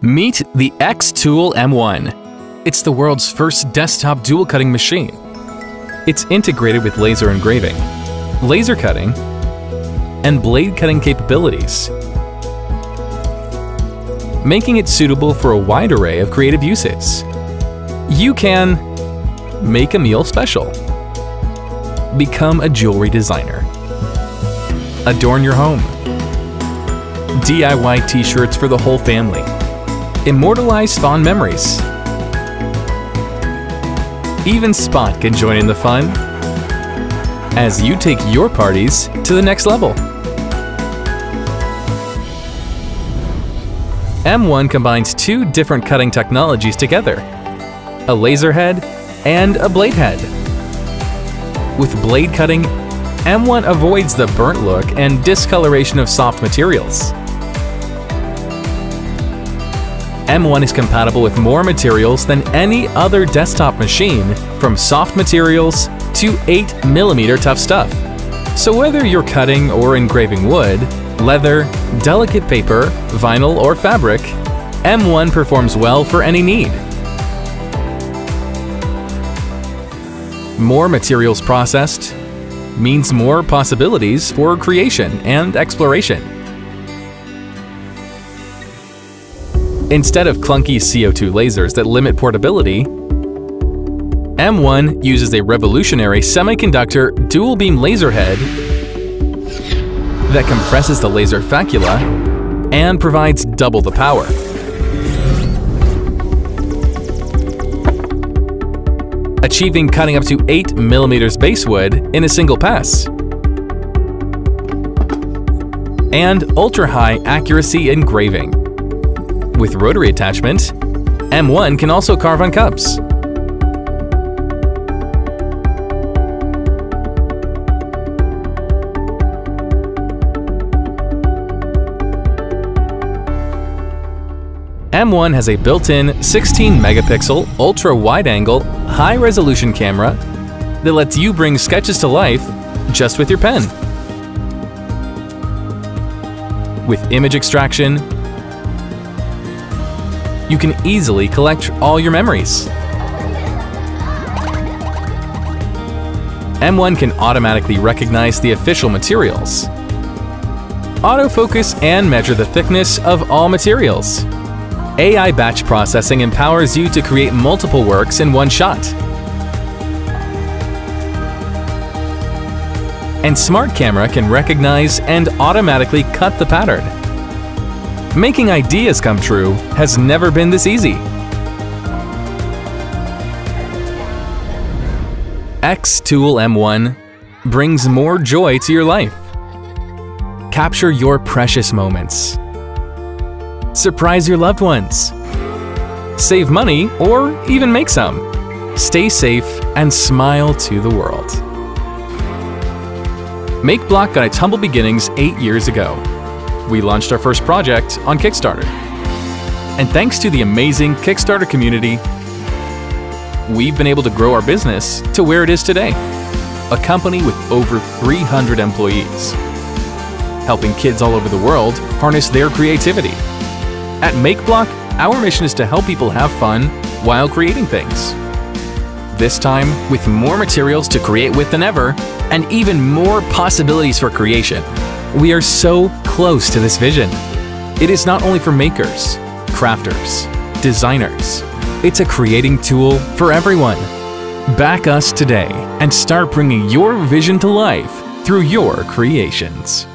Meet the X-Tool M1. It's the world's first desktop dual cutting machine. It's integrated with laser engraving, laser cutting, and blade cutting capabilities, making it suitable for a wide array of creative uses. You can make a meal special, become a jewelry designer, adorn your home, DIY t-shirts for the whole family, immortalize fond memories. Even Spot can join in the fun as you take your parties to the next level. M1 combines two different cutting technologies together, a laser head and a blade head. With blade cutting, M1 avoids the burnt look and discoloration of soft materials. M1 is compatible with more materials than any other desktop machine, from soft materials to 8mm tough stuff. So whether you're cutting or engraving wood, leather, delicate paper, vinyl, or fabric, M1 performs well for any need. More materials processed means more possibilities for creation and exploration. Instead of clunky CO2 lasers that limit portability, M1 uses a revolutionary semiconductor dual-beam laser head that compresses the laser facula and provides double the power. Achieving cutting up to 8mm basewood in a single pass. And ultra-high accuracy engraving. With rotary attachment, M1 can also carve on cups. M1 has a built-in 16-megapixel ultra-wide-angle high-resolution camera that lets you bring sketches to life just with your pen. With image extraction, you can easily collect all your memories. M1 can automatically recognize the official materials, autofocus and measure the thickness of all materials. AI batch processing empowers you to create multiple works in one shot. And Smart Camera can recognize and automatically cut the pattern. Making ideas come true has never been this easy. X-Tool M1 brings more joy to your life. Capture your precious moments. Surprise your loved ones. Save money or even make some. Stay safe and smile to the world. MakeBlock got its humble beginnings 8 years ago. We launched our first project on Kickstarter. And thanks to the amazing Kickstarter community, we've been able to grow our business to where it is today. A company with over 300 employees, helping kids all over the world harness their creativity. At MakeBlock, our mission is to help people have fun while creating things. This time, with more materials to create with than ever, and even more possibilities for creation. We are so close to this vision. It is not only for makers, crafters, designers. It's a creating tool for everyone. Back us today and start bringing your vision to life through your creations.